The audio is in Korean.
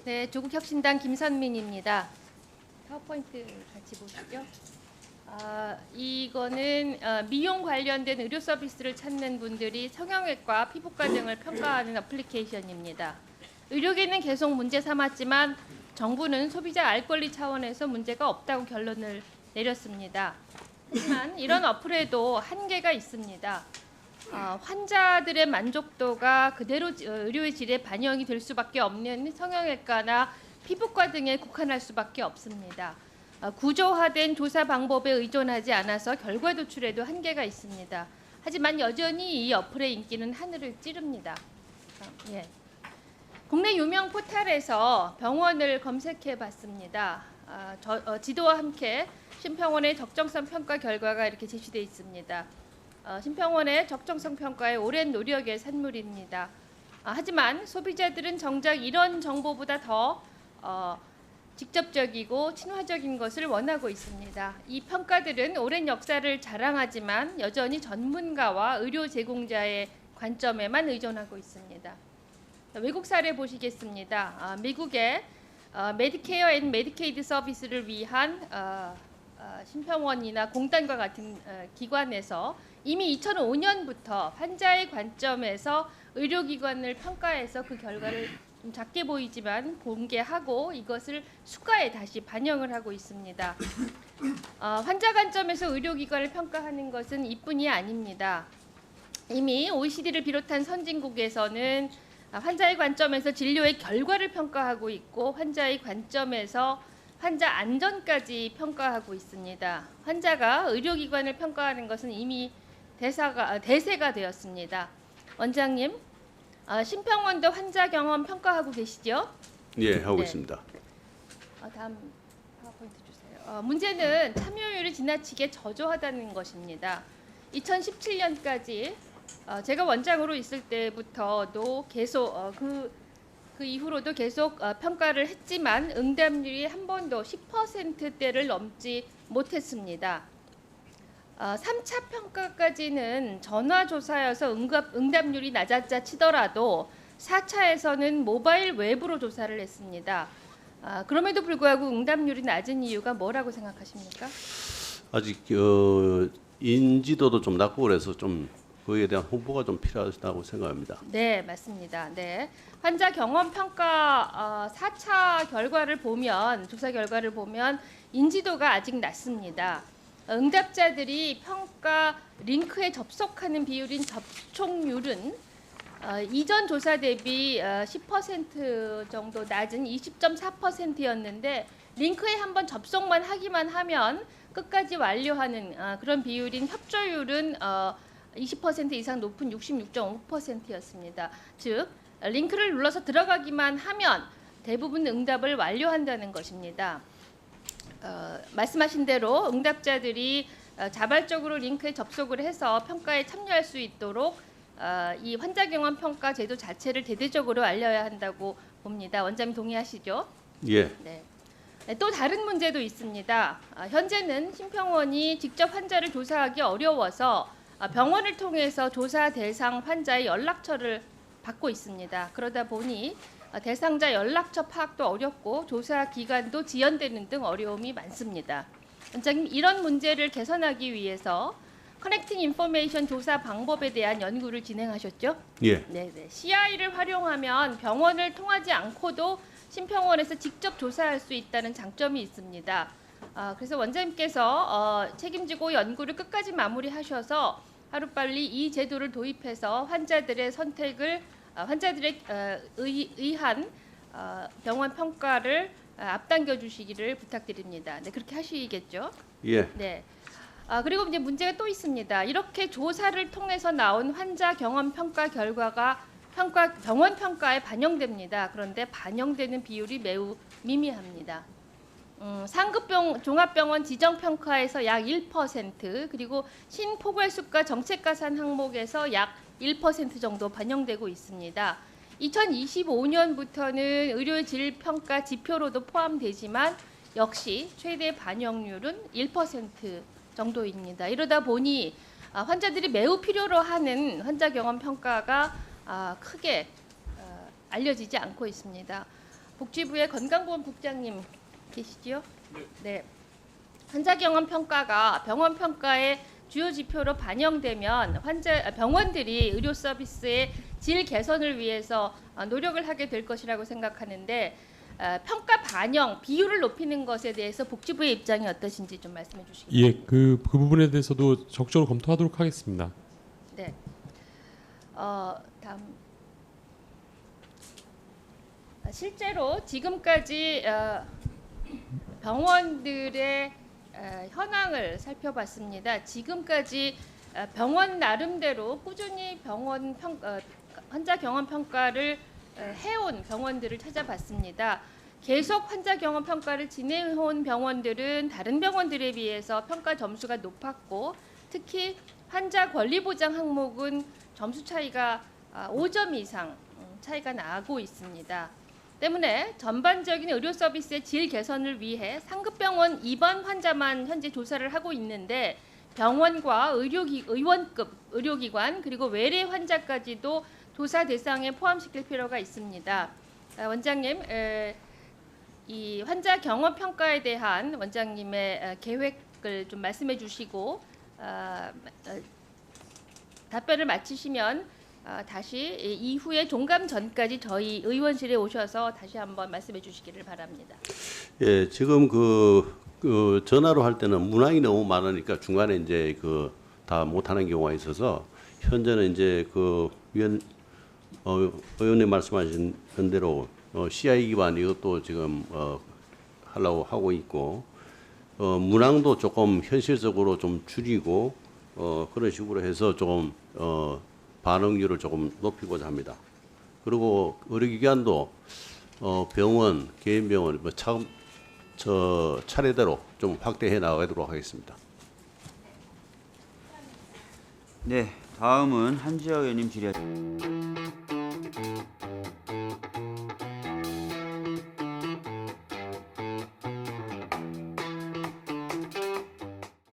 네, 조국혁신당 김선민입니다. 파워포인트 같이 보시죠. 이거는 미용 관련된 의료 서비스를 찾는 분들이 성형외과, 피부과 등을 평가하는 어플리케이션입니다. 의료계는 계속 문제 삼았지만 정부는 소비자 알 권리 차원에서 문제가 없다고 결론을 내렸습니다. 하지만 이런 어플에도 한계가 있습니다. 환자들의 만족도가 그대로 의료의 질에 반영이 될 수밖에 없는 성형외과나 피부과 등에 국한할 수밖에 없습니다. 구조화된 조사 방법에 의존하지 않아서 결과 도출에도 한계가 있습니다. 하지만 여전히 이 어플의 인기는 하늘을 찌릅니다. 예. 국내 유명 포털에서 병원을 검색해 봤습니다. 지도와 함께 심평원의 적정성 평가 결과가 이렇게 제시되어 있습니다. 심평원의 적정성 평가의 오랜 노력의 산물입니다. 하지만 소비자들은 정작 이런 정보보다 더 직접적이고 친화적인 것을 원하고 있습니다. 이 평가들은 오랜 역사를 자랑하지만 여전히 전문가와 의료 제공자의 관점에만 의존하고 있습니다. 외국 사례 보시겠습니다. 미국의 메디케어 앤 메디케이드 서비스를 위한 심평원이나 공단과 같은 기관에서 이미 2005년부터 환자의 관점에서 의료기관을 평가해서 그 결과를 좀 작게 보이지만 공개하고 이것을 수가에 다시 반영을 하고 있습니다. 환자 관점에서 의료기관을 평가하는 것은 이뿐이 아닙니다. 이미 OECD를 비롯한 선진국에서는 환자의 관점에서 진료의 결과를 평가하고 있고 환자의 관점에서 환자 안전까지 평가하고 있습니다. 환자가 의료기관을 평가하는 것은 이미 대세가 되었습니다. 원장님, 심평원도 환자 경험 평가하고 계시죠? 예, 하고 네. 있습니다. 다음 파워포인트 주세요. 문제는 참여율이 지나치게 저조하다는 것입니다. 2017년까지 제가 원장으로 있을 때부터도 계속 그 이후로도 계속 평가를 했지만 응답률이 한 번도 10%대를 넘지 못했습니다. 3차 평가까지는 전화조사여서 응답률이 낮았자 치더라도 4차에서는 모바일 웹으로 조사를 했습니다. 그럼에도 불구하고 응답률이 낮은 이유가 뭐라고 생각하십니까? 아직 인지도도 좀 낮고 그래서 좀 그에 대한 홍보가 좀 필요하다고 생각합니다. 네, 맞습니다. 네. 환자 경험 평가 4차 결과를 보면 조사 결과를 보면 인지도가 아직 낮습니다. 응답자들이 평가 링크에 접속하는 비율인 접촉률은 이전 조사 대비 10% 정도 낮은 20.4%였는데 링크에 한번 접속만 하기만 하면 끝까지 완료하는 그런 비율인 협조율은 20% 이상 높은 66.5%였습니다. 즉 링크를 눌러서 들어가기만 하면 대부분 응답을 완료한다는 것입니다. 말씀하신 대로 응답자들이 자발적으로 링크에 접속을 해서 평가에 참여할 수 있도록 이 환자 경험 평가 제도 자체를 대대적으로 알려야 한다고 봅니다. 원장님 동의하시죠? 예. 네. 또 다른 문제도 있습니다. 현재는 심평원이 직접 환자를 조사하기 어려워서 병원을 통해서 조사 대상 환자의 연락처를 받고 있습니다. 그러다 보니 대상자 연락처 파악도 어렵고 조사 기간도 지연되는 등 어려움이 많습니다. 원장님, 이런 문제를 개선하기 위해서 커넥팅 인포메이션 조사 방법에 대한 연구를 진행하셨죠? 예. 네네. CI를 활용하면 병원을 통하지 않고도 심평원에서 직접 조사할 수 있다는 장점이 있습니다. 그래서 원장님께서 책임지고 연구를 끝까지 마무리하셔서 하루빨리 이 제도를 도입해서 환자들의 선택을 환자들의 의한 병원 평가를 앞당겨 주시기를 부탁드립니다. 네, 그렇게 하시겠죠? 예. 네. 그리고 이제 문제가 또 있습니다. 이렇게 조사를 통해서 나온 환자 경험 평가 결과가 병원 평가에 반영됩니다. 그런데 반영되는 비율이 매우 미미합니다. 상급 종합병원 지정 평가에서 약 1%, 그리고 신포괄수가 정책가산 항목에서 약 1% 정도 반영되고 있습니다. 2025년부터는 의료 질 평가 지표로도 포함되지만 역시 최대 반영률은 1% 정도입니다. 이러다 보니 환자들이 매우 필요로 하는 환자 경험 평가가 크게 알려지지 않고 있습니다. 복지부의 건강보험국장님 계시죠? 네. 환자 경험 평가가 병원 평가의 주요 지표로 반영되면 병원들이 의료 서비스의 질 개선을 위해서 노력을 하게 될 것이라고 생각하는데 평가 반영 비율을 높이는 것에 대해서 복지부의 입장이 어떠신지 좀 말씀해 주시겠습니까? 예, 그 부분에 대해서도 적극적으로 검토하도록 하겠습니다. 네. 다음. 실제로 지금까지 병원들의 현황을 살펴봤습니다. 지금까지 병원 나름대로 꾸준히 환자 경험 평가를 해온 병원들을 찾아봤습니다. 계속 환자 경험 평가를 진행해온 병원들은 다른 병원들에 비해서 평가 점수가 높았고 특히 환자 권리 보장 항목은 점수 차이가 5점 이상 차이가 나고 있습니다. 때문에 전반적인 의료 서비스의 질 개선을 위해 상급병원 입원 환자만 현재 조사를 하고 있는데 병원과 의원급 의료기관 그리고 외래 환자까지도 조사 대상에 포함시킬 필요가 있습니다. 원장님, 이 환자 경험 평가에 대한 원장님의 계획을 좀 말씀해 주시고 답변을 마치시면 다시 이후에 종감 전까지 저희 의원실에 오셔서 다시 한번 말씀해 주시기를 바랍니다. 예, 지금 그 전화로 할 때는 문항이 너무 많으니까 중간에 이제 그 다 못하는 경우가 있어서 현재는 이제 그 의원님 말씀하신 대로 CI 기반 이것도 지금 하려고 하고 있고 문항도 조금 현실적으로 좀 줄이고 그런 식으로 해서 조금 반응률을 조금 높이고자 합니다. 그리고 의료기관도 병원, 개인 병원 차례대로 좀 확대해 나가도록 하겠습니다. 네, 다음은 한지아 의원님 질의하겠습니다.